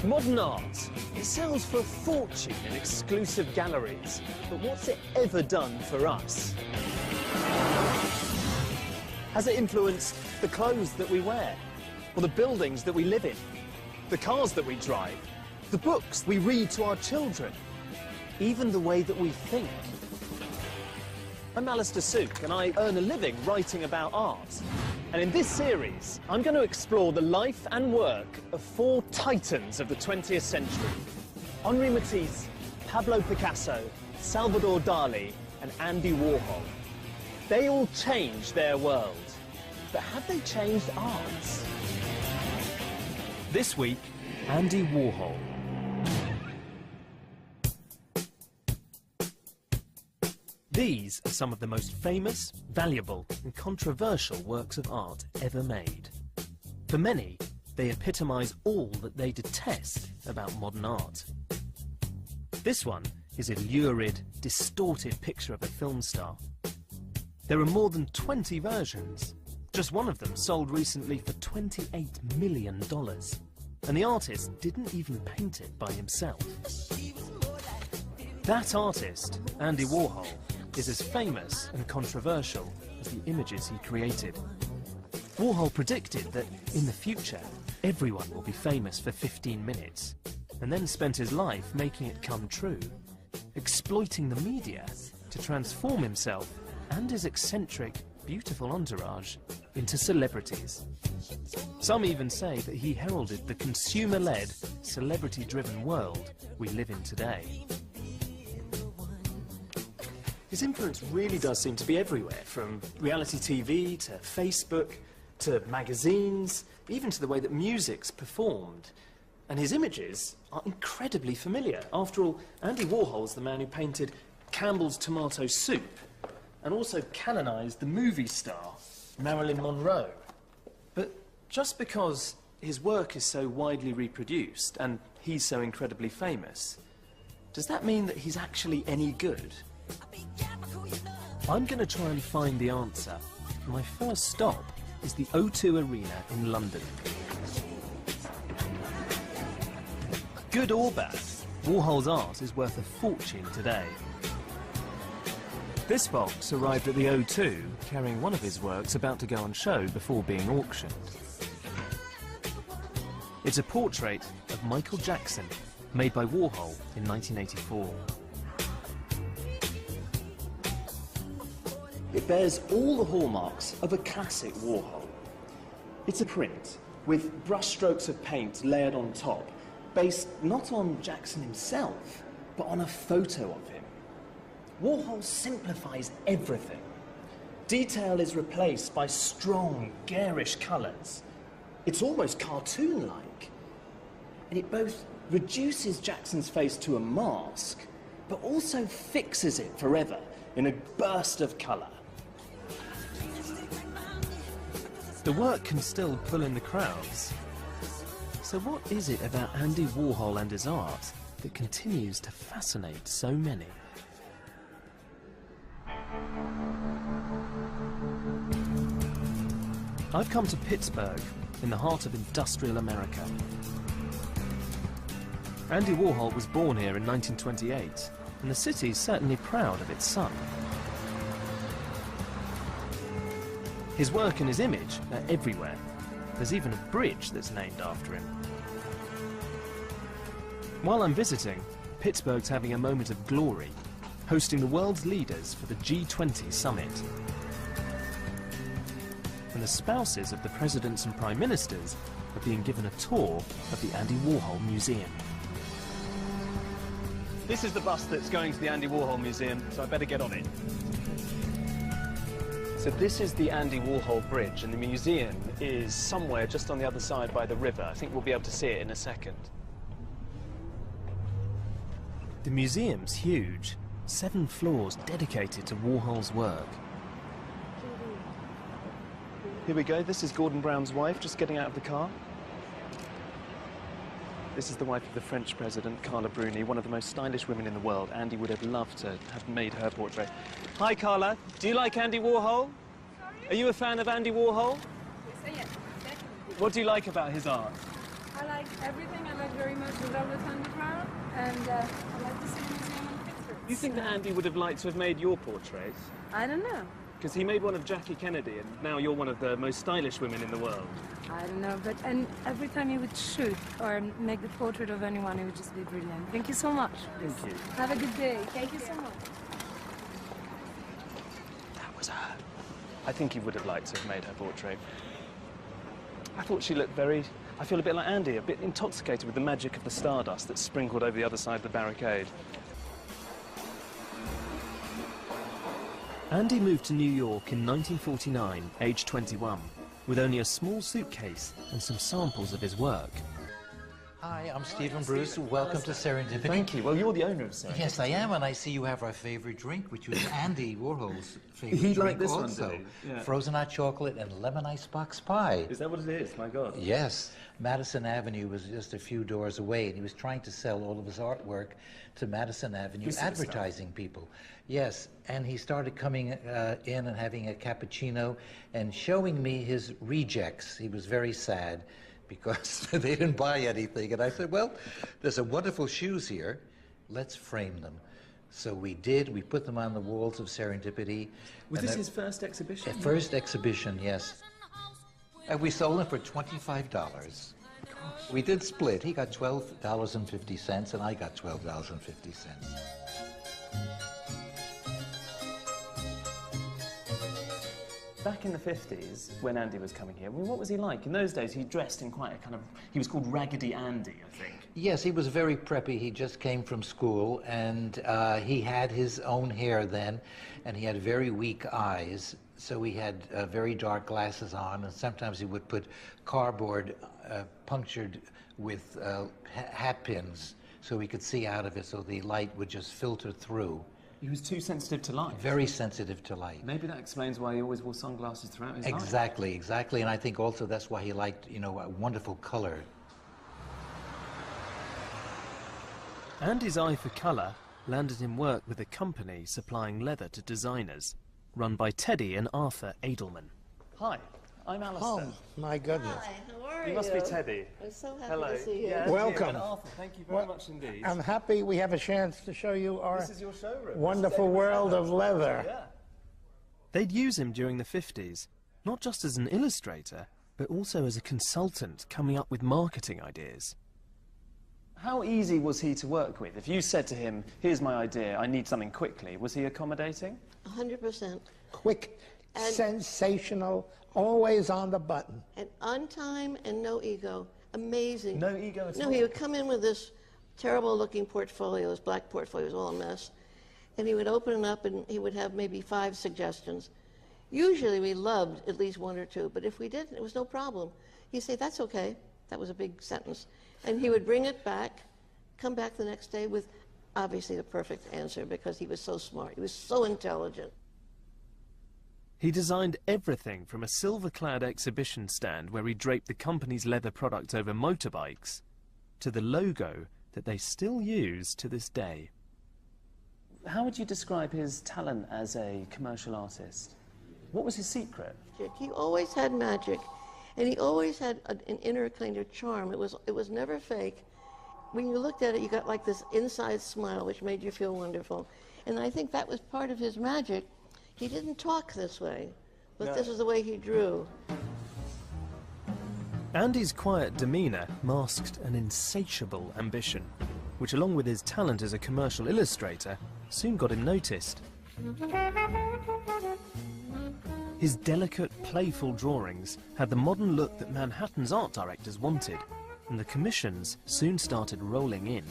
Modern art, it sells for a fortune in exclusive galleries, but what's it ever done for us? Has it influenced the clothes that we wear, or the buildings that we live in, the cars that we drive, the books we read to our children, even the way that we think? I'm Alistair Sook, and I earn a living writing about art. And in this series, I'm going to explore the life and work of four titans of the 20th century: Henri Matisse, Pablo Picasso, Salvador Dali, and Andy Warhol. They all changed their world, but have they changed ours? This week, Andy Warhol. These are some of the most famous, valuable and controversial works of art ever made. For many, they epitomise all that they detest about modern art. This one is a lurid, distorted picture of a film star. There are more than 20 versions. Just one of them sold recently for $28 million. And the artist didn't even paint it by himself. That artist, Andy Warhol, is as famous and controversial as the images he created. Warhol predicted that in the future, everyone will be famous for 15 minutes, and then spent his life making it come true, exploiting the media to transform himself and his eccentric, beautiful entourage into celebrities. Some even say that he heralded the consumer-led, celebrity-driven world we live in today. His influence really does seem to be everywhere, from reality TV to Facebook to magazines, even to the way that music's performed. And his images are incredibly familiar. After all, Andy Warhol's the man who painted Campbell's tomato soup and also canonised the movie star Marilyn Monroe. But just because his work is so widely reproduced and he's so incredibly famous, does that mean that he's actually any good? I'm going to try and find the answer. My first stop is the O2 Arena in London. Good or bad, Warhol's art is worth a fortune today. This box arrived at the O2 carrying one of his works about to go on show before being auctioned. It's a portrait of Michael Jackson, made by Warhol in 1984. It bears all the hallmarks of a classic Warhol. It's a print with brushstrokes of paint layered on top, based not on Jackson himself, but on a photo of him. Warhol simplifies everything. Detail is replaced by strong, garish colours. It's almost cartoon-like. And it both reduces Jackson's face to a mask, but also fixes it forever in a burst of colour. The work can still pull in the crowds. So what is it about Andy Warhol and his art that continues to fascinate so many? I've come to Pittsburgh, in the heart of industrial America. Andy Warhol was born here in 1928, and the city's certainly proud of its son. His work and his image are everywhere. There's even a bridge that's named after him. While I'm visiting, Pittsburgh's having a moment of glory, hosting the world's leaders for the G20 summit. And the spouses of the presidents and prime ministers are being given a tour of the Andy Warhol Museum. This is the bus that's going to the Andy Warhol Museum, so I better get on it. So this is the Andy Warhol Bridge, and the museum is somewhere just on the other side by the river. I think we'll be able to see it in a second. The museum's huge, 7 floors dedicated to Warhol's work. Here we go, this is Gordon Brown's wife, just getting out of the car. This is the wife of the French president, Carla Bruni, one of the most stylish women in the world. Andy would have loved to have made her portrait. Hi, Carla. Do you like Andy Warhol? Sorry? Are you a fan of Andy Warhol? Yes, I am. What do you like about his art? I like everything. I like very much the Velvet Underground, and I like the City Museum and pictures. You think that Andy would have liked to have made your portrait? I don't know. Because he made one of Jackie Kennedy, and now you're one of the most stylish women in the world. I don't know, but and every time he would shoot or make the portrait of anyone, it would just be brilliant. Thank you so much. Thank you. Have a good day. Thank you so much. That was her. I think he would have liked to have made her portrait. I thought she looked very... I feel a bit like Andy, a bit intoxicated with the magic of the stardust that's sprinkled over the other side of the barricade. Andy moved to New York in 1949, aged 21, with only a small suitcase and some samples of his work. Hi, I'm Stephen Bruce. Welcome to Serendipity. Thank you. Well, you're the owner of Serendipity. Yes, I am, and I see you have our favorite drink, which was Andy Warhol's favorite He'd drink like this also. one, did he? Yeah. Frozen hot chocolate and lemon icebox pie. Is that what it is? My God. Yes. Madison Avenue was just a few doors away, and he was trying to sell all of his artwork to Madison Avenue, advertising people. Yes, and he started coming in and having a cappuccino and showing me his rejects. He was very sad because they didn't buy anything. And I said, well, there's some wonderful shoes here. Let's frame them. So we did. We put them on the walls of Serendipity. Was this his first exhibition? First exhibition, yes. And we sold them for $25. Gosh. We did split. He got $12.50 and I got $12.50. Back in the 50s, when Andy was coming here, I mean, what was he like? In those days, he dressed in quite a kind of... He was called Raggedy Andy, I think. Yes, he was very preppy. He just came from school, and he had his own hair then, and he had very weak eyes, so he had very dark glasses on, and sometimes he would put cardboard punctured with hat pins so he could see out of it, so the light would just filter through. He was too sensitive to light. Very sensitive to light. Maybe that explains why he always wore sunglasses throughout his life. Exactly, exactly. And I think also that's why he liked, you know, a wonderful color. Andy's eye for colour landed him work with a company supplying leather to designers, run by Teddy and Arthur Edelman. Hi, I'm Alistair. Oh, my goodness. Hi, how are you? You must be Teddy. I'm so happy Hello. to see you. Yeah, Welcome. And Arthur, thank you very much indeed. I'm happy we have a chance to show you our This is your showroom. wonderful world of leather. Yeah. They'd use him during the 50s, not just as an illustrator, but also as a consultant coming up with marketing ideas. How easy was he to work with? If you said to him, here's my idea, I need something quickly, was he accommodating? 100%. Quick, And- sensational, always on the button. And on time and no ego. Amazing. No ego at all? No, he would come in with this terrible looking portfolio, this black portfolio, it was all a mess. And he would open it up and he would have maybe 5 suggestions. Usually we loved at least 1 or 2, but if we didn't, it was no problem. He'd say, that's okay. That was a big sentence. And he would bring it back, come back the next day with obviously the perfect answer because he was so smart. He was so intelligent. He designed everything from a silver-clad exhibition stand where he draped the company's leather products over motorbikes to the logo that they still use to this day. How would you describe his talent as a commercial artist? What was his secret? He always had magic, and he always had an inner kind of charm. It was never fake. When you looked at it, you got like this inside smile, which made you feel wonderful. And I think that was part of his magic. He didn't talk this way, but this is the way he drew. Andy's quiet demeanour masked an insatiable ambition, which along with his talent as a commercial illustrator, soon got him noticed. His delicate, playful drawings had the modern look that Manhattan's art directors wanted, and the commissions soon started rolling in.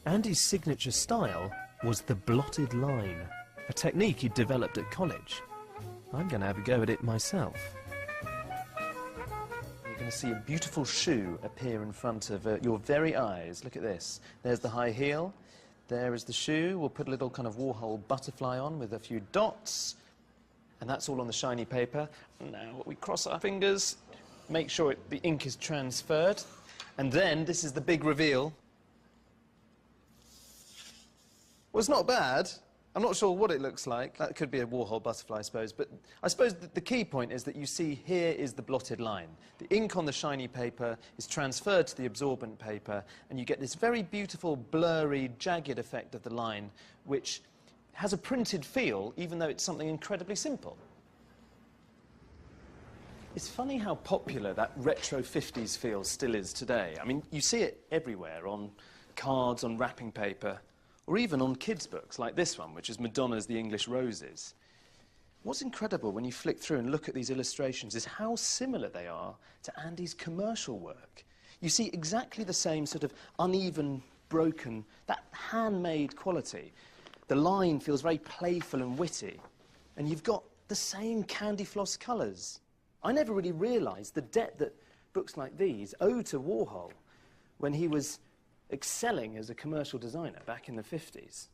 Andy's signature style was the blotted line, a technique he'd developed at college. I'm going to have a go at it myself. You're going to see a beautiful shoe appear in front of your very eyes. Look at this. There's the high heel. There is the shoe. We'll put a little kind of Warhol butterfly on with a few dots. And that's all on the shiny paper. Now we cross our fingers, make sure the ink is transferred. And then this is the big reveal. Well, it's not bad. I'm not sure what it looks like. That could be a Warhol butterfly, I suppose. But I suppose the key point is that you see here is the blotted line. The ink on the shiny paper is transferred to the absorbent paper, and you get this very beautiful, blurry, jagged effect of the line, which has a printed feel, even though it's something incredibly simple. It's funny how popular that retro 50s feel still is today. I mean, you see it everywhere, on cards, on wrapping paper, or even on kids' books like this one, which is Madonna's The English Roses. What's incredible when you flick through and look at these illustrations is how similar they are to Andy's commercial work. You see exactly the same sort of uneven, broken, that handmade quality. The line feels very playful and witty, and you've got the same candy floss colours. I never really realised the debt that books like these owe to Warhol when he was excelling as a commercial designer back in the 50s.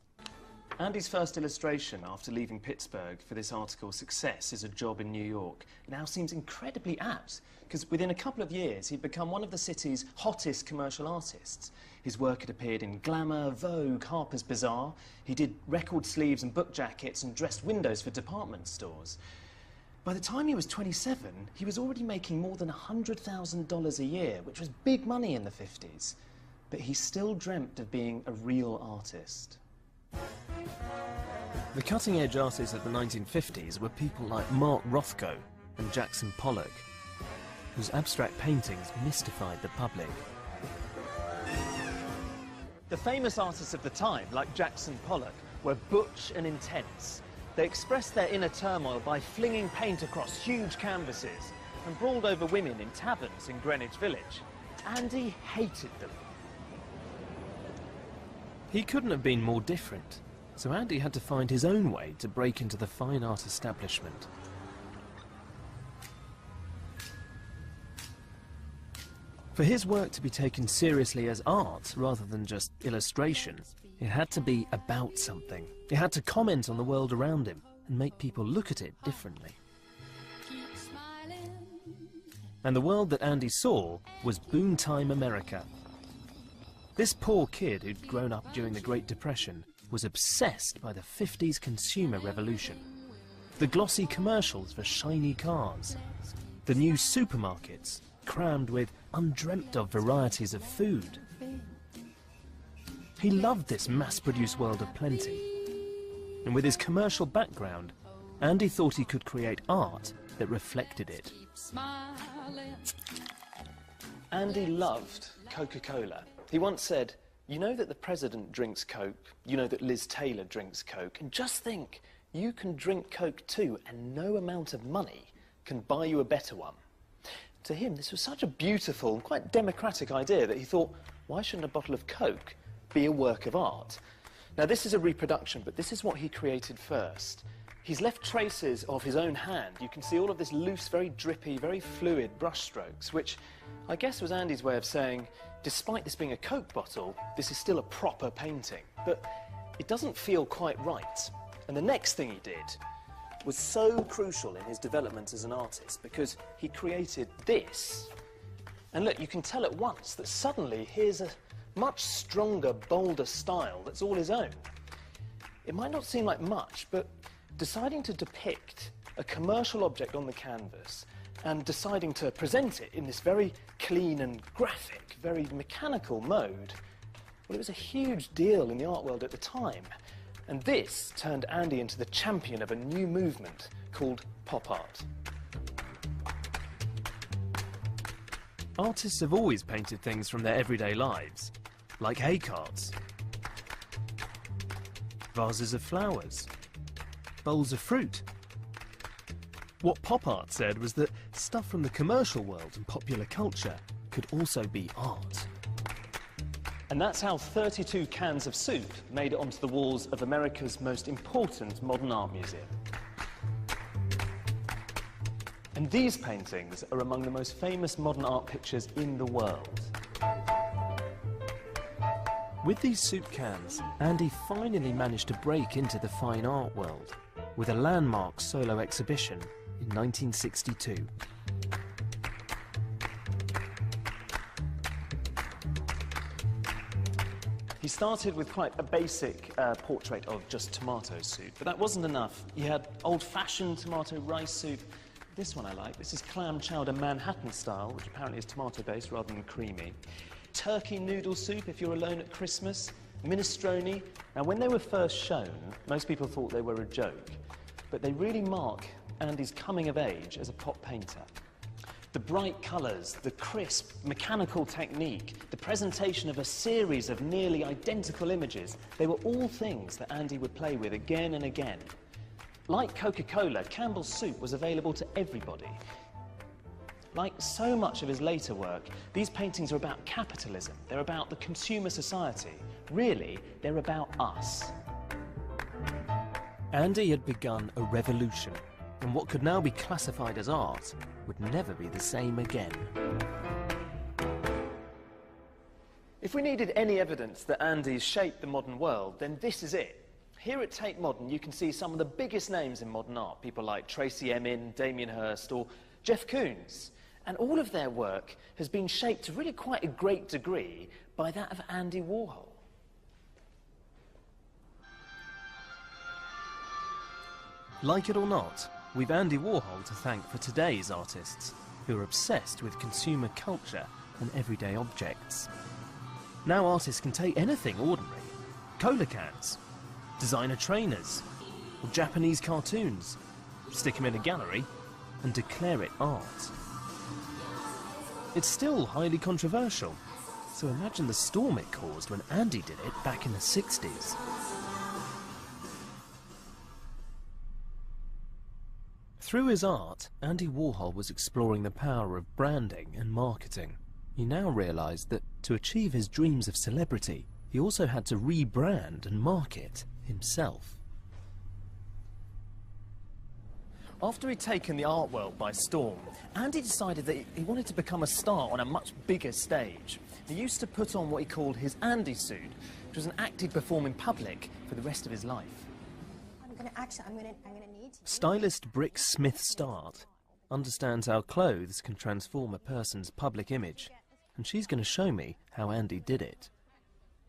Andy's first illustration after leaving Pittsburgh for this article, Success is a Job in New York, now seems incredibly apt, because within a couple of years he'd become one of the city's hottest commercial artists. His work had appeared in Glamour, Vogue, Harper's Bazaar. He did record sleeves and book jackets and dressed windows for department stores. By the time he was 27, he was already making more than $100,000 a year, which was big money in the 50s. But he still dreamt of being a real artist. The cutting-edge artists of the 1950s were people like Mark Rothko and Jackson Pollock, whose abstract paintings mystified the public. The famous artists of the time, like Jackson Pollock, were butch and intense. They expressed their inner turmoil by flinging paint across huge canvases and brawled over women in taverns in Greenwich Village. Andy hated them. He couldn't have been more different, so Andy had to find his own way to break into the fine art establishment. For his work to be taken seriously as art rather than just illustration, it had to be about something. It had to comment on the world around him and make people look at it differently. And the world that Andy saw was boom-time America. This poor kid who'd grown up during the Great Depression was obsessed by the 50s consumer revolution. The glossy commercials for shiny cars, the new supermarkets crammed with undreamt-of varieties of food. He loved this mass-produced world of plenty. And with his commercial background, Andy thought he could create art that reflected it. Andy loved Coca-Cola. He once said, "You know that the president drinks Coke, you know that Liz Taylor drinks Coke, and just think, you can drink Coke too, and no amount of money can buy you a better one." To him, this was such a beautiful and quite democratic idea that he thought, why shouldn't a bottle of Coke be a work of art? Now, this is a reproduction, but this is what he created first. He's left traces of his own hand. You can see all of this loose, very drippy, very fluid brushstrokes, which I guess was Andy's way of saying, despite this being a Coke bottle, this is still a proper painting. But it doesn't feel quite right. And the next thing he did was so crucial in his development as an artist, because he created this. And look, you can tell at once that suddenly here's a much stronger, bolder style that's all his own. It might not seem like much, but deciding to depict a commercial object on the canvas and deciding to present it in this very clean and graphic, very mechanical mode, well, it was a huge deal in the art world at the time. And this turned Andy into the champion of a new movement called pop art. Artists have always painted things from their everyday lives, like hay carts, vases of flowers, bowls of fruit. What pop art said was that stuff from the commercial world and popular culture could also be art. And that's how 32 cans of soup made it onto the walls of America's most important modern art museum. And these paintings are among the most famous modern art pictures in the world. With these soup cans, Andy finally managed to break into the fine art world with a landmark solo exhibition in 1962. He He started with quite a basic portrait of just tomato soup, but that wasn't enough. He had old-fashioned tomato rice soup. This one I like. This is clam chowder Manhattan style, which apparently is tomato-based rather than creamy. Turkey noodle soup if you're alone at Christmas. Minestrone. Now, when they were first shown, most people thought they were a joke, but they really mark Andy's coming of age as a pop painter. The bright colours, the crisp, mechanical technique, the presentation of a series of nearly identical images, they were all things that Andy would play with again and again. Like Coca-Cola, Campbell's soup was available to everybody. Like so much of his later work, these paintings are about capitalism. They're about the consumer society. Really, they're about us. Andy had begun a revolution, and what could now be classified as art would never be the same again. If we needed any evidence that Andy's shaped the modern world, then this is it. Here at Tate Modern, you can see some of the biggest names in modern art, people like Tracey Emin, Damien Hirst, or Jeff Koons. And all of their work has been shaped to really quite a great degree by that of Andy Warhol. Like it or not, we've Andy Warhol to thank for today's artists, who are obsessed with consumer culture and everyday objects. Now artists can take anything ordinary, cola cans, designer trainers, or Japanese cartoons, stick them in a gallery, and declare it art. It's still highly controversial, so imagine the storm it caused when Andy did it back in the 60s. Through his art, Andy Warhol was exploring the power of branding and marketing. He now realised that to achieve his dreams of celebrity, he also had to rebrand and market himself. After he'd taken the art world by storm, Andy decided that he wanted to become a star on a much bigger stage. He used to put on what he called his Andy suit, which was an act he'd perform in public for the rest of his life. I'm gonna need to. Stylist Brick Smith-Start understands how clothes can transform a person's public image, and she's going to show me how Andy did it.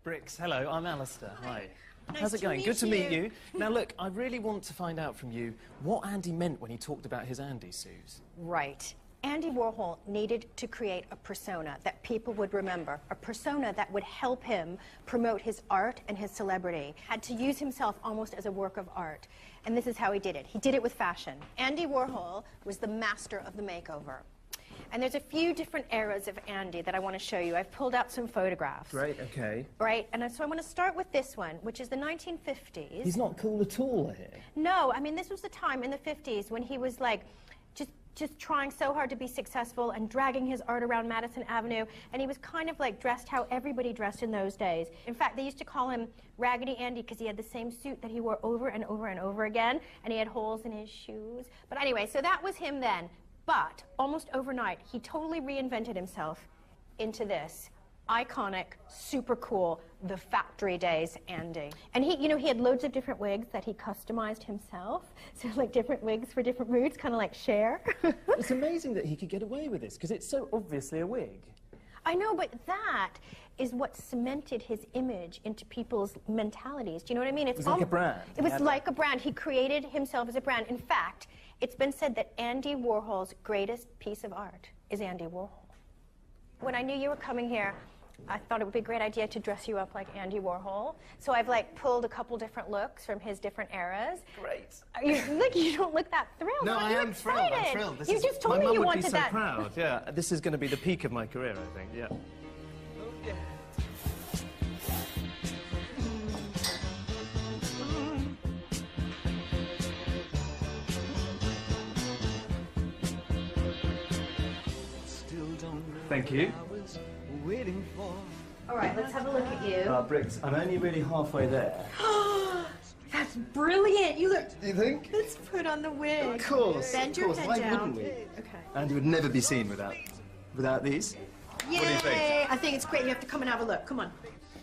Bricks, hello, I'm Alistair. Hi. Nice How's it to going? meet Good to meet you. you. Now look, I really want to find out from you what Andy meant when he talked about his Andy suits. Right. Andy Warhol needed to create a persona that people would remember, a persona that would help him promote his art and his celebrity. Had to use himself almost as a work of art. And this is how he did it. He did it with fashion. Andy Warhol was the master of the makeover. And there's a few different eras of Andy that I want to show you. I've pulled out some photographs. Great, okay. Right, and so I want to start with this one, which is the 1950s. He's not cool at all here. No, I mean, this was the time in the 50s when he was like, just trying so hard to be successful and dragging his art around Madison Avenue, and he was kind of like dressed how everybody dressed in those days. In fact, they used to call him Raggedy Andy because he had the same suit that he wore over and over and over again, and he had holes in his shoes. But anyway, so that was him then. But almost overnight, he totally reinvented himself into this iconic, super cool, the factory days Andy. And he, you know, he had loads of different wigs that he customized himself. So like different wigs for different moods, kind of like Cher. It's amazing that he could get away with this, because it's so obviously a wig. I know, but that is what cemented his image into people's mentalities. Do you know what I mean? It was like a brand. It was like a brand. He created himself as a brand. In fact, it's been said that Andy Warhol's greatest piece of art is Andy Warhol. When I knew you were coming here, I thought it would be a great idea to dress you up like Andy Warhol. So I've like pulled a couple different looks from his different eras. Great. You don't look that thrilled. No, Aren't I you am thrilled. I'm excited? thrilled. You just told me you wanted that. My mum would be so proud. Yeah, this is going to be the peak of my career, I think. Yeah. Thank you. All right, let's have a look at you. Bricks, I'm only really halfway there. That's brilliant. You look. Do you think? Let's put on the wig. Of course. Bend your head Why down. wouldn't we? Okay. Andy would never be seen without these. Yay! What do you think? I think it's great. You have to come and have a look. Come on.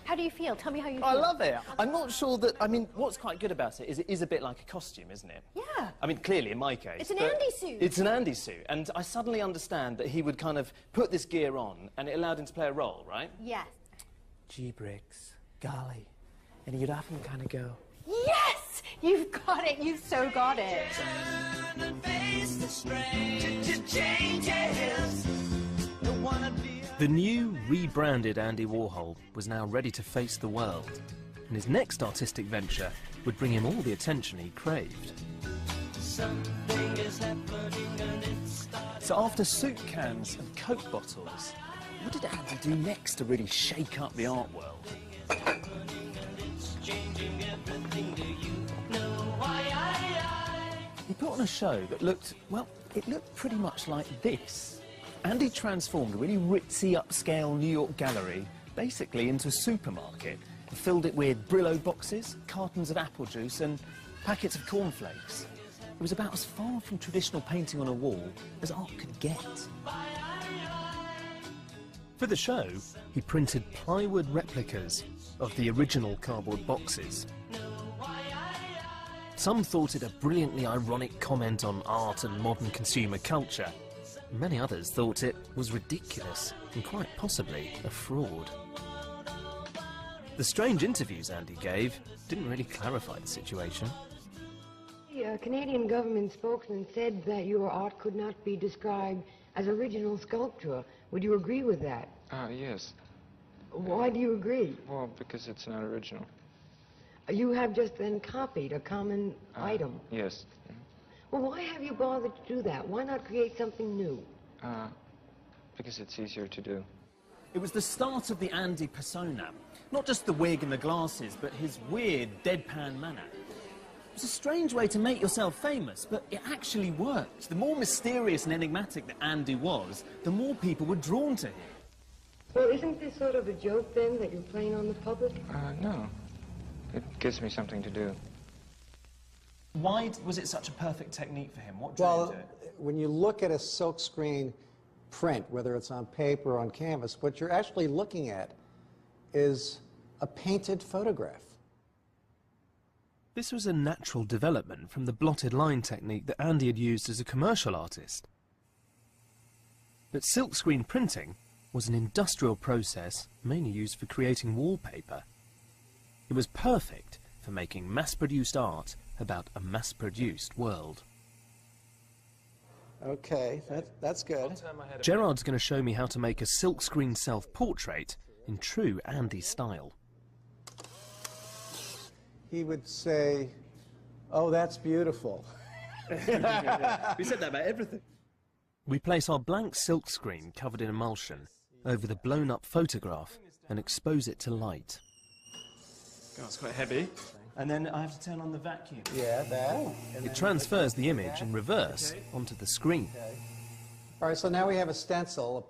How do you feel? Tell me how you feel. I love it. I'm not sure that... I mean, what's quite good about it is a bit like a costume, isn't it? Yeah. I mean, clearly, in my case. It's an but Andy suit. It's an Andy suit. And I suddenly understand that he would kind of put this gear on and it allowed him to play a role, right? Yes. Gee, Bricks. golly. And you'd often kind of go, Yes! You've got it. You've so got it. The new, rebranded Andy Warhol was now ready to face the world, and his next artistic venture would bring him all the attention he craved. So after soup cans and Coke bottles, what did Andy do next to really shake up the art world? He put on a show that looked, well, it looked pretty much like this. Andy transformed a really ritzy, upscale New York gallery basically into a supermarket. He filled it with Brillo boxes, cartons of apple juice and packets of cornflakes. It was about as far from traditional painting on a wall as art could get. For the show, he printed plywood replicas of the original cardboard boxes. Some thought it a brilliantly ironic comment on art and modern consumer culture. Many others thought it was ridiculous and quite possibly a fraud. The strange interviews Andy gave didn't really clarify the situation. The Canadian government spokesman said that your art could not be described as original sculpture. Would you agree with that? Yes. Why do you agree? Well, because it's not original. You have just then copied a common item. Yes. Well, why have you bothered to do that? Why not create something new? Because it's easier to do. It was the start of the Andy persona. Not just the wig and the glasses, but his weird, deadpan manner. It was a strange way to make yourself famous, but it actually worked. The more mysterious and enigmatic that Andy was, the more people were drawn to him. Well, isn't this sort of a joke, then, that you're playing on the public? No. It gives me something to do. Why was it such a perfect technique for him? What drew him to it? When you look at a silkscreen print, whether it's on paper or on canvas, what you're actually looking at is a painted photograph. This was a natural development from the blotted line technique that Andy had used as a commercial artist. But silkscreen printing was an industrial process mainly used for creating wallpaper. It was perfect for making mass-produced art about a mass-produced world. Okay, that's good. Gerard's going to show me how to make a silkscreen self-portrait in true Andy style. He would say, "Oh, that's beautiful." We said that about everything. We place our blank silkscreen covered in emulsion over the blown-up photograph and expose it to light. Oh, it's quite heavy. And then I have to turn on the vacuum. Yeah, that. It transfers the image in reverse onto the screen. Okay. All right, so now we have a stencil,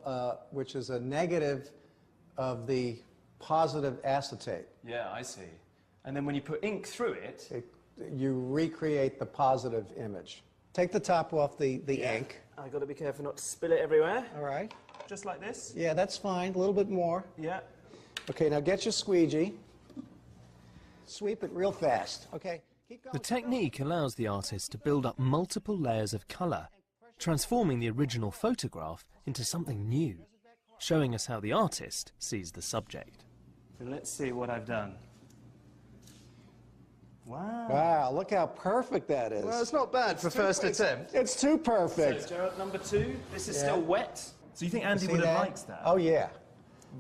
which is a negative of the positive acetate. Yeah, I see. And then when you put ink through it... You recreate the positive image. Take the top off the ink. I've got to be careful not to spill it everywhere. All right. Just like this? Yeah, that's fine. A little bit more. Yeah. Okay, now get your squeegee. Sweep it real fast. Okay. Keep going. The technique allows the artist to build up multiple layers of colour, transforming the original photograph into something new, showing us how the artist sees the subject. So let's see what I've done. Wow. Wow, look how perfect that is. Well, it's not bad for first attempt. It's too perfect. So, Gerard, number 2, this is still wet. So you think Andy would have liked that? Oh, yeah.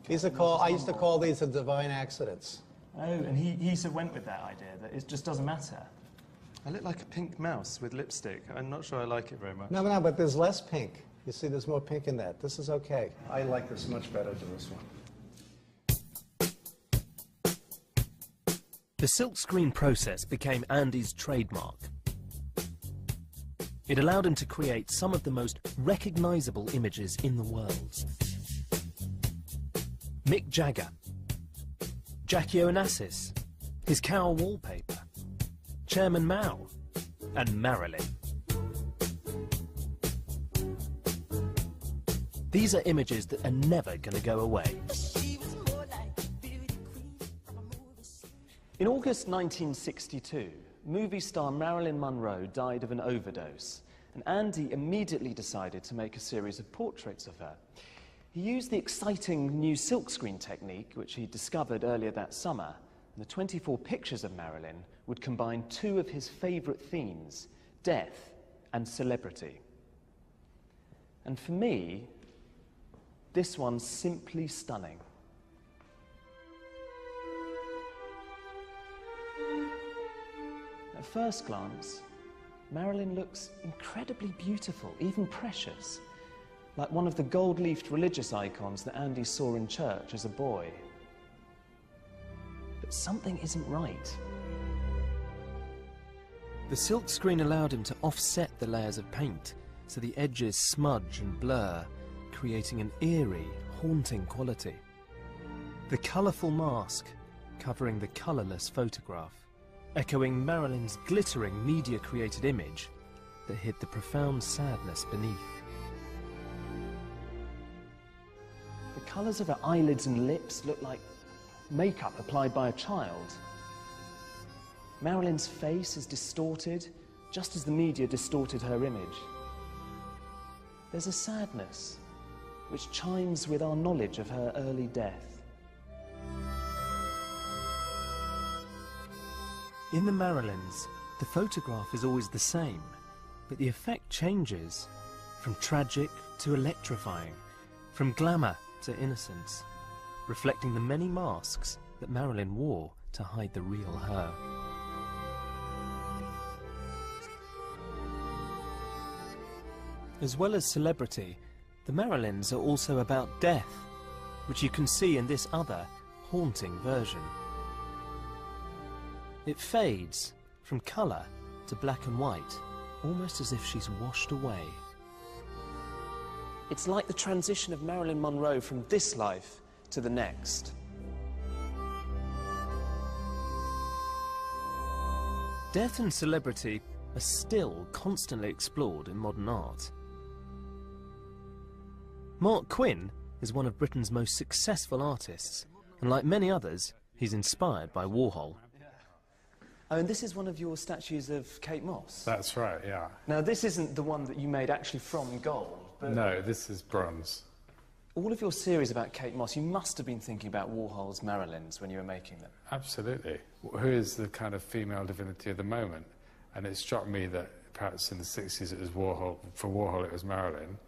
Okay. I used to call these the divine accidents. Oh, and he sort of went with that idea, that it just doesn't matter. I look like a pink mouse with lipstick. I'm not sure I like it very much. No, but there's less pink. You see, there's more pink in that. This is okay. I like this much better than this one. The silkscreen process became Andy's trademark. It allowed him to create some of the most recognisable images in the world. Mick Jagger, Jackie Onassis, his cow wallpaper, Chairman Mao, and Marilyn. These are images that are never going to go away. In August 1962, movie star Marilyn Monroe died of an overdose, and Andy immediately decided to make a series of portraits of her. He used the exciting new silkscreen technique, which he discovered earlier that summer, and the 24 pictures of Marilyn would combine two of his favourite themes, death and celebrity. And for me, this one's simply stunning. At first glance, Marilyn looks incredibly beautiful, even precious, like one of the gold-leafed religious icons that Andy saw in church as a boy. But something isn't right. The silkscreen allowed him to offset the layers of paint, so the edges smudge and blur, creating an eerie, haunting quality. The colourful mask covering the colourless photograph, echoing Marilyn's glittering media-created image that hid the profound sadness beneath. The colours of her eyelids and lips look like makeup applied by a child. Marilyn's face is distorted, just as the media distorted her image. There's a sadness which chimes with our knowledge of her early death. In the Marilyns, the photograph is always the same, but the effect changes from tragic to electrifying, from glamour to innocence, reflecting the many masks that Marilyn wore to hide the real her. As well as celebrity, the Marilyns are also about death, which you can see in this other, haunting version. It fades from colour to black and white, almost as if she's washed away. It's like the transition of Marilyn Monroe from this life to the next. Death and celebrity are still constantly explored in modern art. Mark Quinn is one of Britain's most successful artists, and like many others, he's inspired by Warhol. Oh, and this is one of your statues of Kate Moss? That's right, yeah. Now, this isn't the one that you made actually from gold, but... No, this is bronze. All of your series about Kate Moss, you must have been thinking about Warhol's Marilyns when you were making them. Absolutely. Who is the kind of female divinity of the moment? And it struck me that perhaps in the 60s it was Warhol, for Warhol it was Marilyn,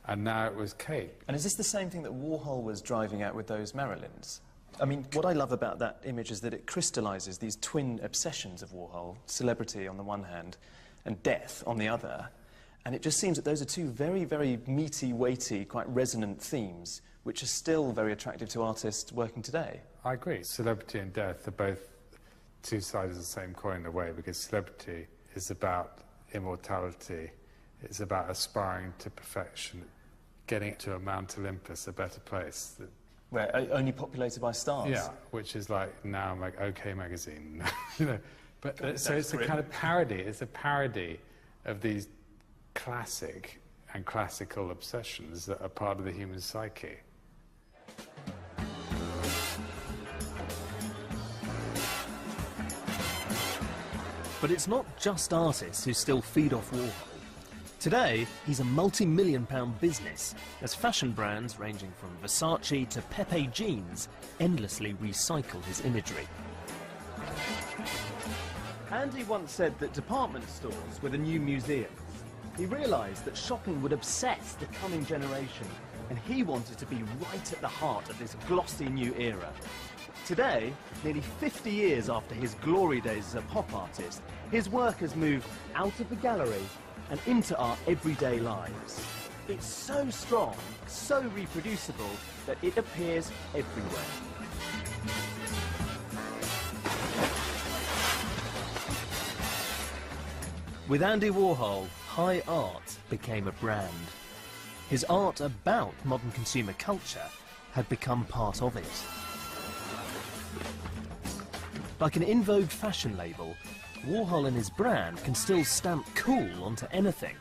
and now it was Kate. And is this the same thing that Warhol was driving at with those Marilyns? I mean, what I love about that image is that it crystallises these twin obsessions of Warhol, celebrity on the one hand and death on the other, and it just seems that those are two very, very meaty, weighty, quite resonant themes which are still very attractive to artists working today. I agree. Celebrity and death are both two sides of the same coin in a way, because celebrity is about immortality, it's about aspiring to perfection, getting to a Mount Olympus, a better place. Where only populated by stars. Yeah, which is like now like OK Magazine, you know. But so it's a kind of parody. It's a parody of these classic and classical obsessions that are part of the human psyche. But it's not just artists who still feed off Warhol. Today, he's a multi-million-pound business, as fashion brands ranging from Versace to Pepe Jeans endlessly recycle his imagery. Andy once said that department stores were the new museums. He realised that shopping would obsess the coming generation, and he wanted to be right at the heart of this glossy new era. Today, nearly 50 years after his glory days as a pop artist, his work has moved out of the gallery and into our everyday lives. It's so strong, so reproducible, that it appears everywhere. With Andy Warhol, high art became a brand. His art about modern consumer culture had become part of it. Like an in vogue fashion label, Warhol and his brand can still stamp cool onto anything.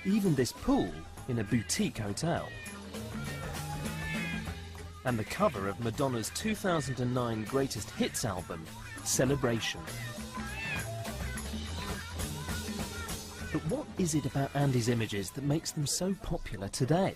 Even this pool in a boutique hotel. And the cover of Madonna's 2009 greatest hits album, Celebration. But what is it about Andy's images that makes them so popular today?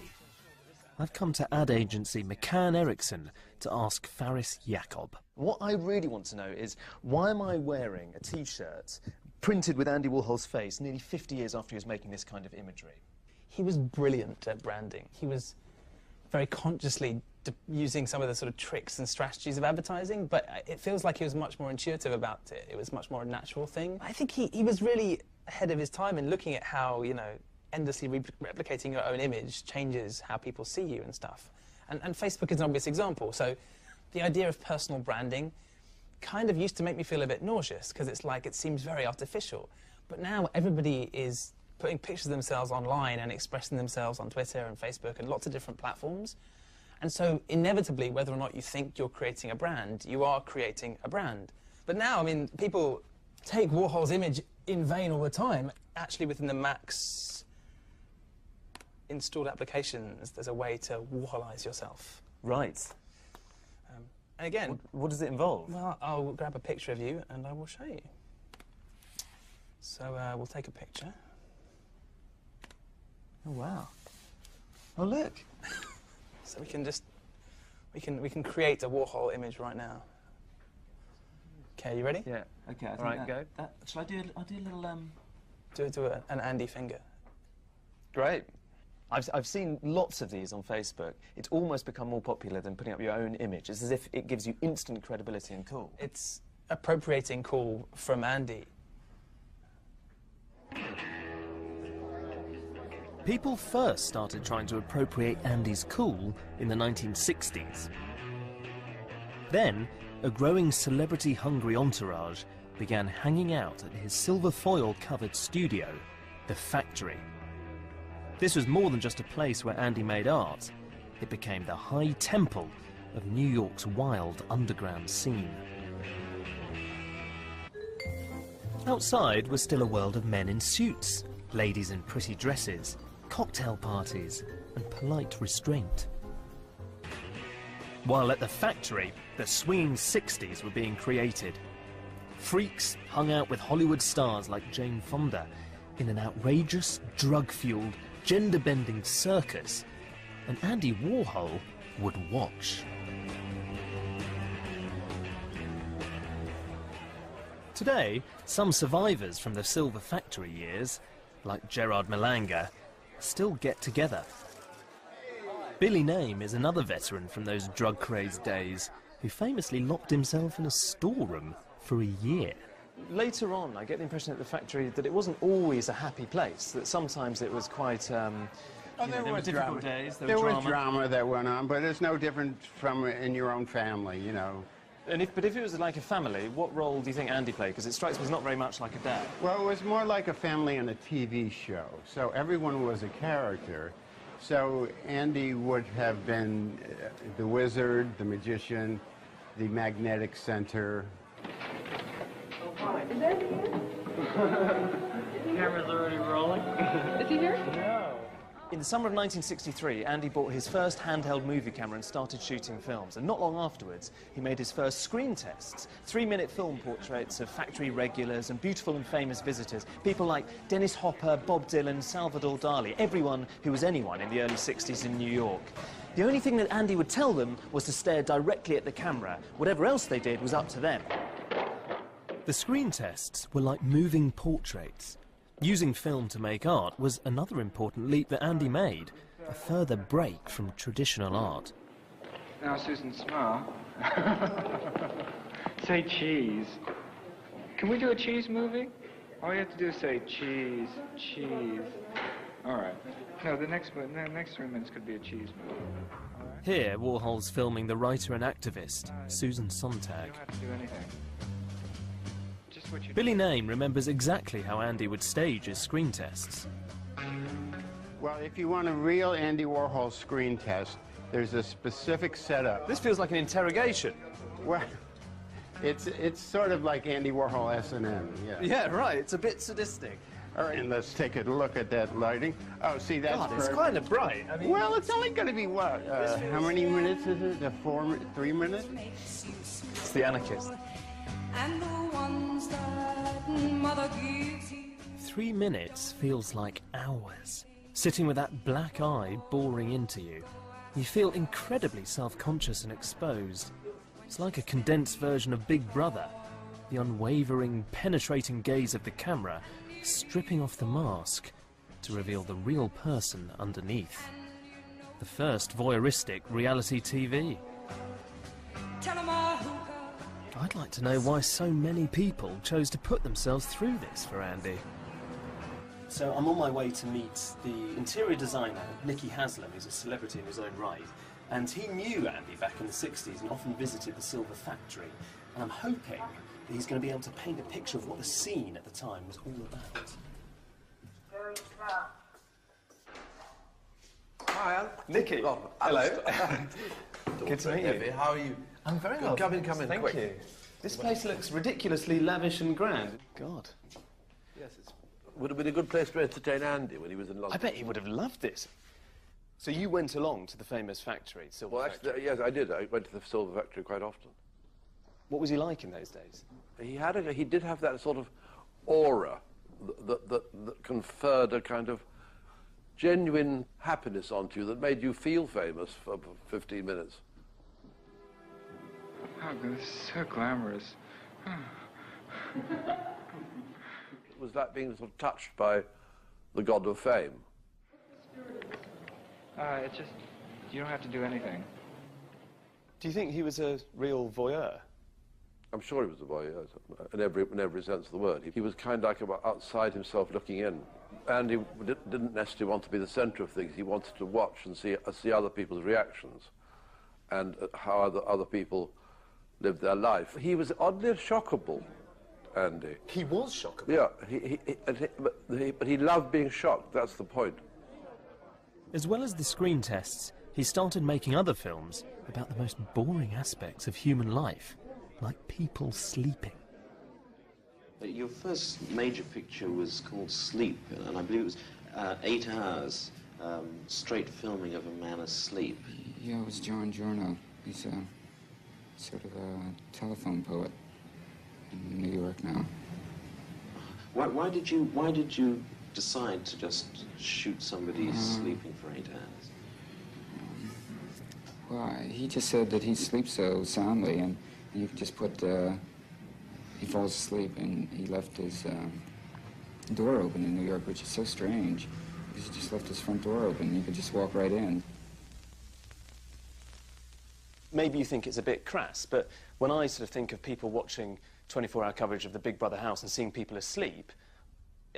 I've come to ad agency McCann Erickson to ask Faris Jacob. What I really want to know is, why am I wearing a T-shirt printed with Andy Warhol's face nearly 50 years after he was making this kind of imagery? He was brilliant at branding. He was very consciously using some of the sort of tricks and strategies of advertising, but it feels like he was much more intuitive about it. It was much more a natural thing. I think he was really ahead of his time in looking at how, you know, endlessly replicating your own image changes how people see you and stuff. And Facebook is an obvious example. So the idea of personal branding kind of used to make me feel a bit nauseous, because it's like it seems very artificial. But now everybody is putting pictures of themselves online and expressing themselves on Twitter and Facebook and lots of different platforms. And so inevitably, whether or not you think you're creating a brand, you are creating a brand. But now, I mean, people take Warhol's image in vain all the time. Actually, within the Macs installed applications, there's a way to Warholize yourself. Right. And again... What does it involve? Well, I'll grab a picture of you and I will show you. So we'll take a picture. Oh, wow. Oh, look. So we can just... We can create a Warhol image right now. Okay, you ready? Yeah. Okay, I think All right, go. Shall I do a little, Do an Andy finger. Great. I've seen lots of these on Facebook. It's almost become more popular than putting up your own image. It's as if it gives you instant credibility and cool. It's appropriating cool from Andy. People first started trying to appropriate Andy's cool in the 1960s. Then, a growing celebrity-hungry entourage began hanging out at his silver foil-covered studio, The Factory. This was more than just a place where Andy made art. It became the high temple of New York's wild underground scene. Outside was still a world of men in suits, ladies in pretty dresses, cocktail parties, and polite restraint. While at The Factory, the swinging 60s were being created. Freaks hung out with Hollywood stars like Jane Fonda in an outrageous, drug-fueled, gender-bending circus, and Andy Warhol would watch. Today, some survivors from the Silver Factory years, like Gerard Malanga, still get together. Billy Name is another veteran from those drug-crazed days, who famously locked himself in a storeroom for a year. Later on, I get the impression at The Factory that it wasn't always a happy place, that sometimes it was quite, there were difficult days, there was drama that went on, but it's no different from in your own family, you know. But if it was like a family, what role do you think Andy played? Because it strikes me as not very much like a dad. Well, it was more like a family on a TV show, so everyone was a character. So Andy would have been the wizard, the magician, the magnetic center. Oh, hi. Is Andy here? Camera's already rolling. Is he here? No. In the summer of 1963, Andy bought his first handheld movie camera and started shooting films. And not long afterwards, he made his first screen tests. 3-minute film portraits of factory regulars and beautiful and famous visitors. People like Dennis Hopper, Bob Dylan, Salvador Dali, everyone who was anyone in the early 60s in New York. The only thing that Andy would tell them was to stare directly at the camera. Whatever else they did was up to them. The screen tests were like moving portraits. Using film to make art was another important leap that Andy made, a further break from traditional art. Now, Susan Smart. Say cheese. Can we do a cheese movie? All you have to do is say cheese, cheese. All right. No, the next 3 minutes could be a cheese movie. All right. Here, Warhol's filming the writer and activist, Susan Sontag. You don't have to do anything. Billy Name remembers exactly how Andy would stage his screen tests. Well, if you want a real Andy Warhol screen test, there's a specific setup. This feels like an interrogation. Well, it's sort of like Andy Warhol S&M, yeah. Yeah, right. It's a bit sadistic. All right, and let's take a look at that lighting. Oh, see, that's God, it's kind of bright. I mean, well, it's only going to be what? How many minutes is it? 3 minutes? It's the anarchist. And the ones that mother gives you. 3 minutes feels like hours, sitting with that black eye boring into you. You feel incredibly self-conscious and exposed. It's like a condensed version of Big Brother, the unwavering, penetrating gaze of the camera stripping off the mask to reveal the real person underneath. The first voyeuristic reality TV. I'd like to know why so many people chose to put themselves through this for Andy. So I'm on my way to meet the interior designer, Nicky Haslam, who's a celebrity in his own right. And he knew Andy back in the 60s and often visited the Silver Factory. And I'm hoping that he's going to be able to paint a picture of what the scene at the time was all about. Hi, Al. Nicky. Oh, hello. Good to meet you. How are you? I'm very well. Come in, Thank quick. you. This place looks ridiculously lavish and grand. God. Yes, it would have been a good place to entertain Andy when he was in London. I bet he would have loved this. So you went along to the famous factory, Silver Factory? Actually, yes, I did. I went to the Silver Factory quite often. What was he like in those days? He did have that sort of aura that conferred a kind of genuine happiness onto you that made you feel famous for 15 minutes. Oh, this is so glamorous. It was like being sort of touched by the god of fame. It's just, you don't have to do anything. Do you think he was a real voyeur? I'm sure he was a voyeur, in every sense of the word. He was kind of like outside himself looking in. And he didn't necessarily want to be the centre of things. He wanted to watch and see other people's reactions and how other people lived their life. He was oddly shockable, Andy. He was shockable? Yeah, but he loved being shocked, that's the point. As well as the screen tests, he started making other films about the most boring aspects of human life, like people sleeping. Your first major picture was called Sleep, and I believe it was 8 hours straight filming of a man asleep. Yeah, it was John Giorno. He's a sort of a telephone poet in New York now. Why did you decide to just shoot somebody sleeping for 8 hours? Well, he just said that he sleeps so soundly, and you could just put, he falls asleep, and he left his door open in New York, which is so strange, because he just left his front door open. You could just walk right in. Maybe you think it's a bit crass, but when I sort of think of people watching 24-hour coverage of the Big Brother house and seeing people asleep,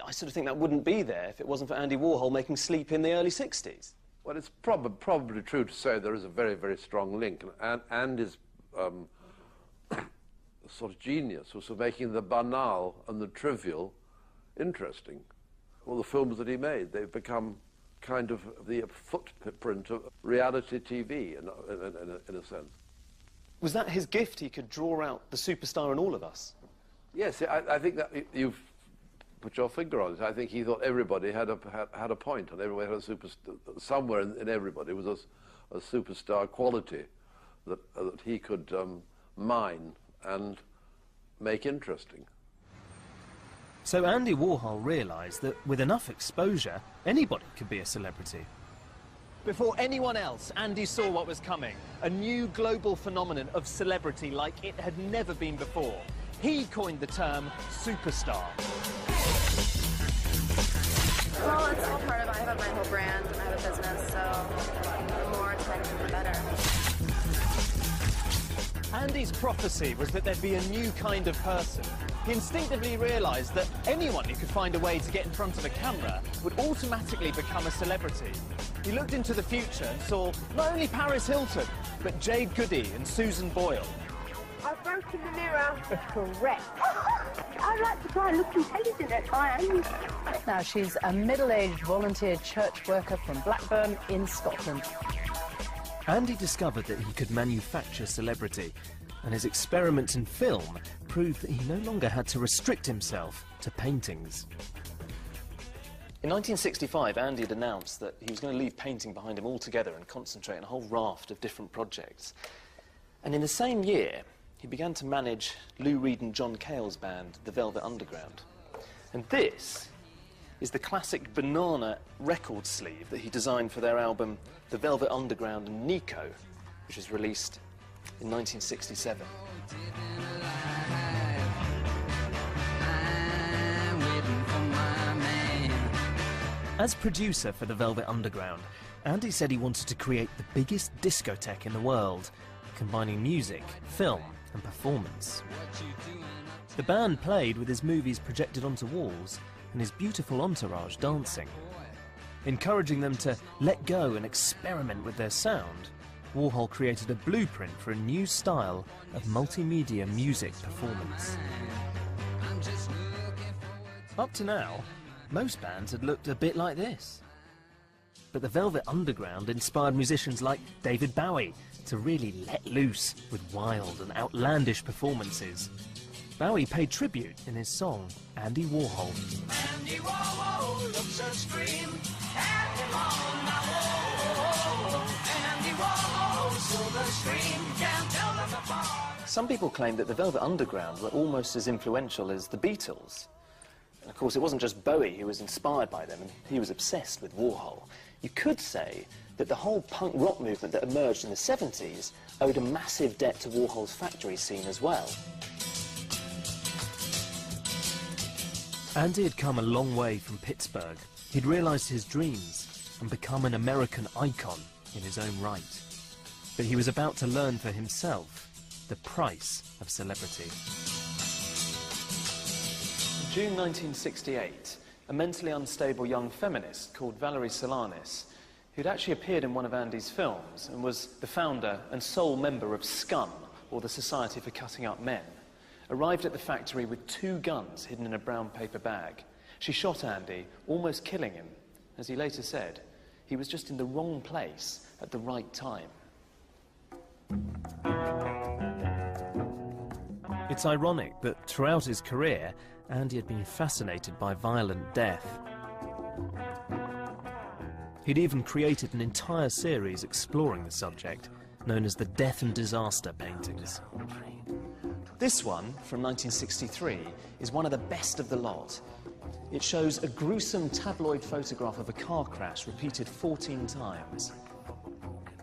I sort of think that wouldn't be there if it wasn't for Andy Warhol making Sleep in the early 60s. Well, it's probably true to say there is a very, very strong link. And Andy's sort of genius was for making the banal and the trivial interesting. All the films that he made, they've become kind of the footprint of reality TV, in a sense. Was that his gift? He could draw out the superstar in all of us? Yes, I think that you've put your finger on it. I think he thought everybody had a point, and everybody had a superstar. Somewhere in everybody was a superstar quality that he could mine and make interesting. So Andy Warhol realised that with enough exposure, anybody could be a celebrity. Before anyone else, Andy saw what was coming. A new global phenomenon of celebrity like it had never been before. He coined the term superstar. Well, it's all part of it. I have my whole brand and I have a business, so the more attention, the better. Andy's prophecy was that there'd be a new kind of person. He instinctively realised that anyone who could find a way to get in front of a camera would automatically become a celebrity. He looked into the future and saw not only Paris Hilton, but Jade Goody and Susan Boyle. I've broken the mirror. Correct. I like to try and look intelligent at times. Now, she's a middle-aged volunteer church worker from Blackburn in Scotland. Andy discovered that he could manufacture celebrity, and his experiments in film proved that he no longer had to restrict himself to paintings. In 1965, Andy had announced that he was going to leave painting behind him altogether and concentrate on a whole raft of different projects. And in the same year, he began to manage Lou Reed and John Cale's band, The Velvet Underground. And this is the classic banana record sleeve that he designed for their album The Velvet Underground and Nico, which was released in 1967. As producer for The Velvet Underground, Andy said he wanted to create the biggest discotheque in the world, combining music, film and performance. The band played with his movies projected onto walls and his beautiful entourage dancing. Encouraging them to let go and experiment with their sound, Warhol created a blueprint for a new style of multimedia music performance. Up to now, most bands had looked a bit like this. But the Velvet Underground inspired musicians like David Bowie to really let loose with wild and outlandish performances. Bowie paid tribute in his song, Andy Warhol. Andy Warhol looks a scream at him on my wall. Andy Warhol, silver screen, can't tell them apart. Some people claim that the Velvet Underground were almost as influential as the Beatles. And of course, it wasn't just Bowie who was inspired by them, and he was obsessed with Warhol. You could say that the whole punk rock movement that emerged in the 70s owed a massive debt to Warhol's factory scene as well. Andy had come a long way from Pittsburgh. He'd realised his dreams and become an American icon in his own right. But he was about to learn for himself the price of celebrity. In June 1968, a mentally unstable young feminist called Valerie Solanas, who'd actually appeared in one of Andy's films and was the founder and sole member of SCUM, or the Society for Cutting Up Men, arrived at the factory with 2 guns hidden in a brown paper bag. She shot Andy, almost killing him. As he later said, he was just in the wrong place at the right time. It's ironic that throughout his career, Andy had been fascinated by violent death. He'd even created an entire series exploring the subject, known as the Death and Disaster paintings. This one, from 1963, is one of the best of the lot. It shows a gruesome tabloid photograph of a car crash repeated 14 times.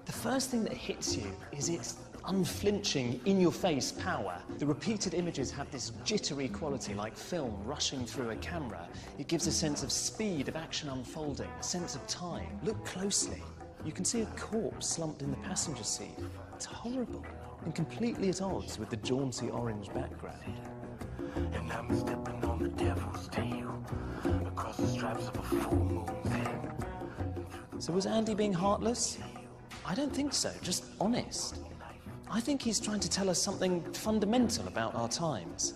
The first thing that hits you is its unflinching, in-your-face power. The repeated images have this jittery quality, like film rushing through a camera. It gives a sense of speed, of action unfolding, a sense of time. Look closely. You can see a corpse slumped in the passenger seat. It's horrible and completely at odds with the jaunty orange background. And I'm stepping on the devil's tail across the stripes of a full moon's head. So was Andy being heartless? I don't think so, just honest. I think he's trying to tell us something fundamental about our times.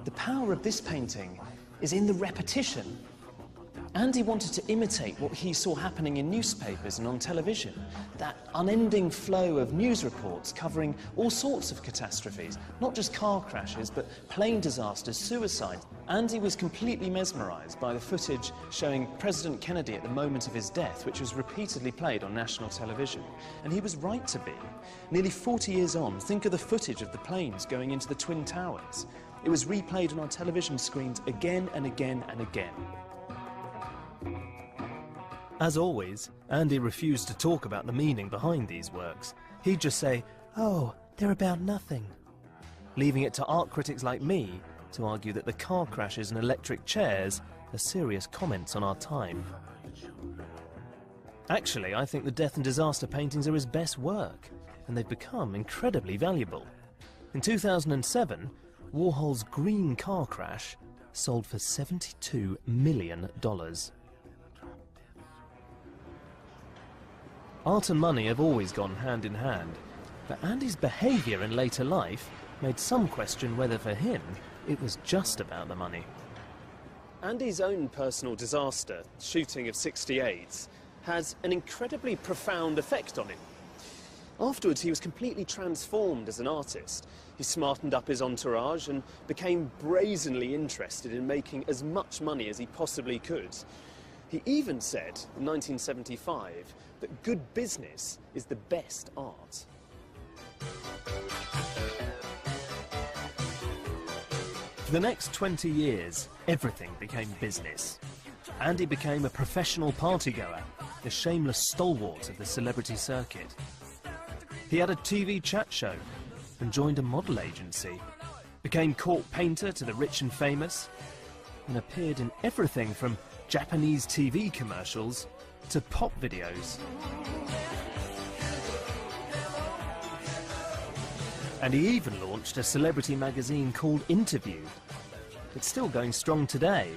The power of this painting is in the repetition. Andy wanted to imitate what he saw happening in newspapers and on television, that unending flow of news reports covering all sorts of catastrophes, not just car crashes, but plane disasters, suicides. Andy was completely mesmerised by the footage showing President Kennedy at the moment of his death, which was repeatedly played on national television. And he was right to be. Nearly 40 years on, think of the footage of the planes going into the Twin Towers. It was replayed on our television screens again and again and again. As always, Andy refused to talk about the meaning behind these works. He'd just say, "Oh, they're about nothing," leaving it to art critics like me to argue that the car crashes and electric chairs are serious comments on our time. Actually, I think the Death and Disaster paintings are his best work, and they've become incredibly valuable. In 2007, Warhol's Green Car Crash sold for $72 million. Art and money have always gone hand in hand, but Andy's behaviour in later life made some question whether for him it was just about the money. Andy's own personal disaster, shooting of 68s, has an incredibly profound effect on him. Afterwards, he was completely transformed as an artist. He smartened up his entourage and became brazenly interested in making as much money as he possibly could. He even said, in 1975, that good business is the best art. For the next 20 years, everything became business. Andy became a professional partygoer, a shameless stalwart of the celebrity circuit. He had a TV chat show and joined a model agency, became court painter to the rich and famous, and appeared in everything from Japanese TV commercials to pop videos. And he even launched a celebrity magazine called Interview. It's still going strong today.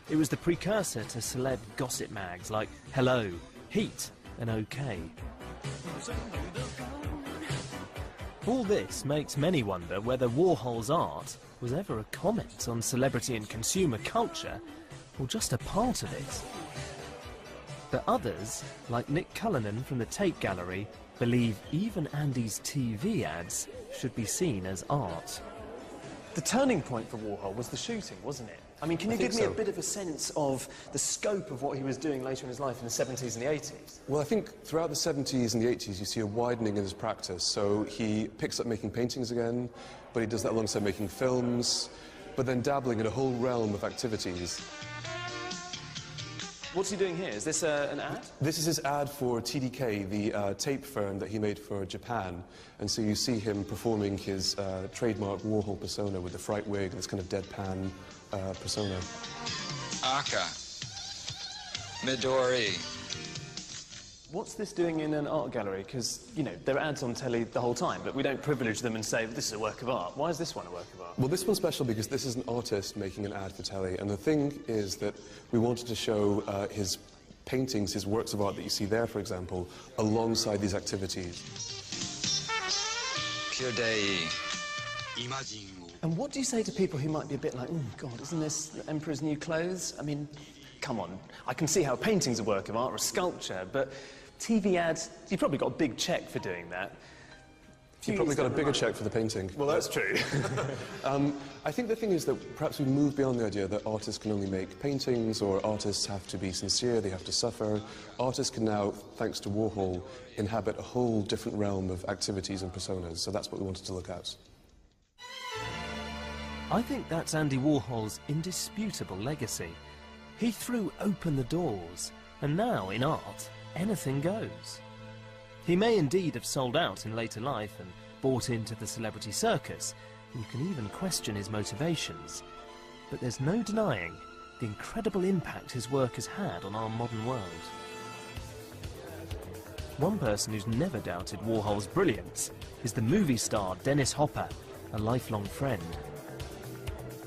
It was the precursor to celeb gossip mags like Hello, Heat and OK. All this makes many wonder whether Warhol's art was ever a comment on celebrity and consumer culture, or just a part of it. But others, like Nick Cullinan from the Tate Gallery, believe even Andy's TV ads should be seen as art. The turning point for Warhol was the shooting, wasn't it? I mean, can you give me a bit of a sense of the scope of what he was doing later in his life in the 70s and the 80s? Well, I think throughout the 70s and the 80s you see a widening in his practice. So he picks up making paintings again, but he does that alongside making films, but then dabbling in a whole realm of activities. What's he doing here? Is this an ad? This is his ad for TDK, the tape firm that he made for Japan. And so you see him performing his trademark Warhol persona with the fright wig and this kind of deadpan persona. Aka. Midori. What's this doing in an art gallery? Because, you know, there are ads on telly the whole time, but we don't privilege them and say, this is a work of art. Why is this one a work of art? Well, this one's special because this is an artist making an ad for telly. And the thing is that we wanted to show his paintings, his works of art that you see there, for example, alongside these activities. And what do you say to people who might be a bit like, oh, God, isn't this the Emperor's New Clothes? I mean, come on. I can see how a painting's a work of art or a sculpture, but TV ads, you've probably got a big check for doing that. You've probably got a bigger check for the painting. Well, that's true. I think the thing is that perhaps we move beyond the idea that artists can only make paintings or artists have to be sincere, they have to suffer. Artists can now, thanks to Warhol, inhabit a whole different realm of activities and personas, so that's what we wanted to look at. I think that's Andy Warhol's indisputable legacy. He threw open the doors, and now, in art, anything goes. He may indeed have sold out in later life and bought into the celebrity circus, and you can even question his motivations. But there's no denying the incredible impact his work has had on our modern world. One person who's never doubted Warhol's brilliance is the movie star Dennis Hopper, a lifelong friend.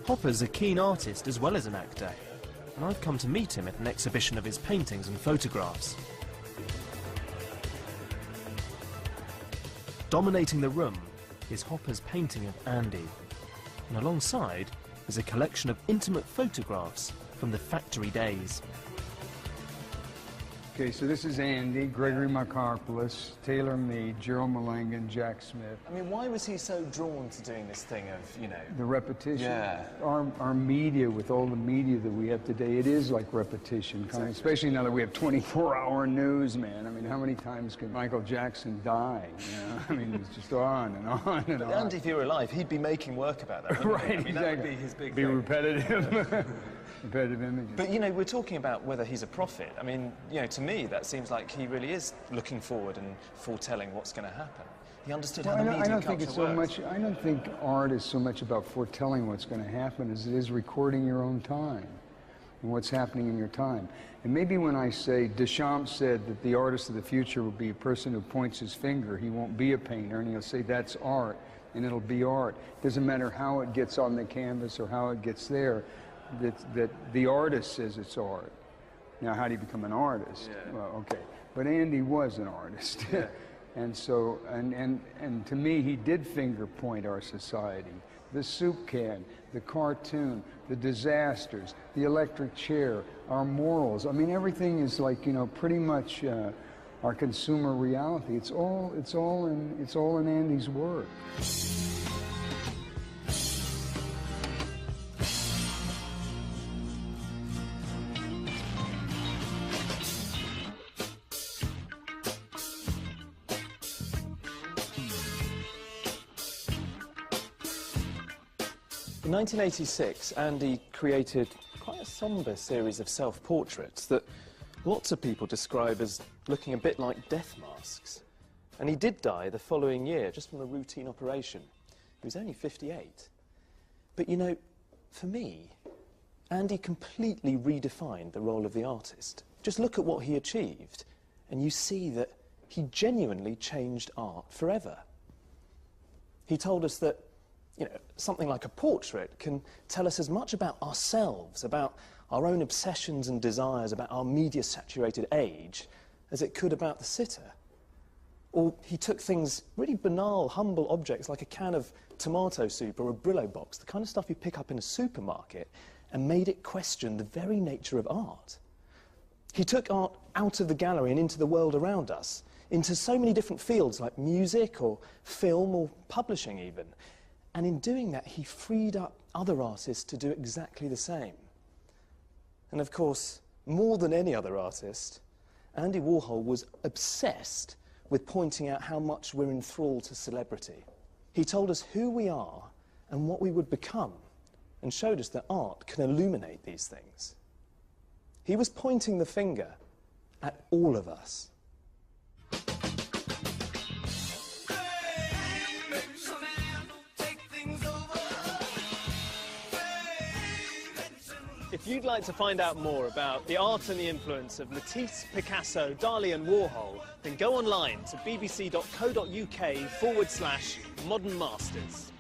Hopper's a keen artist as well as an actor, and I've come to meet him at an exhibition of his paintings and photographs. Dominating the room is Hopper's painting of Andy, and alongside is a collection of intimate photographs from the factory days. Okay, so this is Andy, Gregory Markopoulos, Taylor Mead, Gerald Malangan, Jack Smith. I mean, why was he so drawn to doing this thing of, you know... The repetition. Yeah. Our media, with all the media that we have today, it is like repetition, kind of, especially now that we have 24-hour news, man. I mean, how many times can Michael Jackson die? You know? I mean, it's just on and on and on. Andy, if he were alive, he'd be making work about that, wouldn't he? Right, I mean, exactly. That would be his big Be thing. repetitive. Repetitive images. But, you know, we're talking about whether he's a prophet. I mean, you know, to me, that seems like he really is looking forward and foretelling what's going to happen. He understood how the media I don't culture think it's so works. much. I don't think art is so much about foretelling what's going to happen as it is recording your own time and what's happening in your time. And maybe when I say Deschamps said that the artist of the future will be a person who points his finger, he won't be a painter, and he'll say that's art, and it'll be art. Doesn't matter how it gets on the canvas or how it gets there. That the artist says it's art. Now, how do you become an artist? Yeah. Well, okay. But Andy was an artist. Yeah. And so, and to me, he did finger point our society. The soup can, the cartoon, the disasters, the electric chair, our morals. I mean, everything is like, you know, pretty much our consumer reality. It's all in Andy's work. In 1986, Andy created quite a sombre series of self-portraits that lots of people describe as looking a bit like death masks. And he did die the following year, just from a routine operation. He was only 58. But you know, for me, Andy completely redefined the role of the artist. Just look at what he achieved, and you see that he genuinely changed art forever. He told us that, you know, something like a portrait can tell us as much about ourselves, about our own obsessions and desires, about our media-saturated age, as it could about the sitter. Or he took things, really banal, humble objects like a can of tomato soup or a Brillo box, the kind of stuff you pick up in a supermarket, and made it question the very nature of art. He took art out of the gallery and into the world around us, into so many different fields like music or film or publishing even. And in doing that, he freed up other artists to do exactly the same. And of course, more than any other artist, Andy Warhol was obsessed with pointing out how much we're enthralled to celebrity. He told us who we are and what we would become, and showed us that art can illuminate these things. He was pointing the finger at all of us. If you'd like to find out more about the art and the influence of Matisse, Picasso, Dali and Warhol, then go online to bbc.co.uk/modern masters.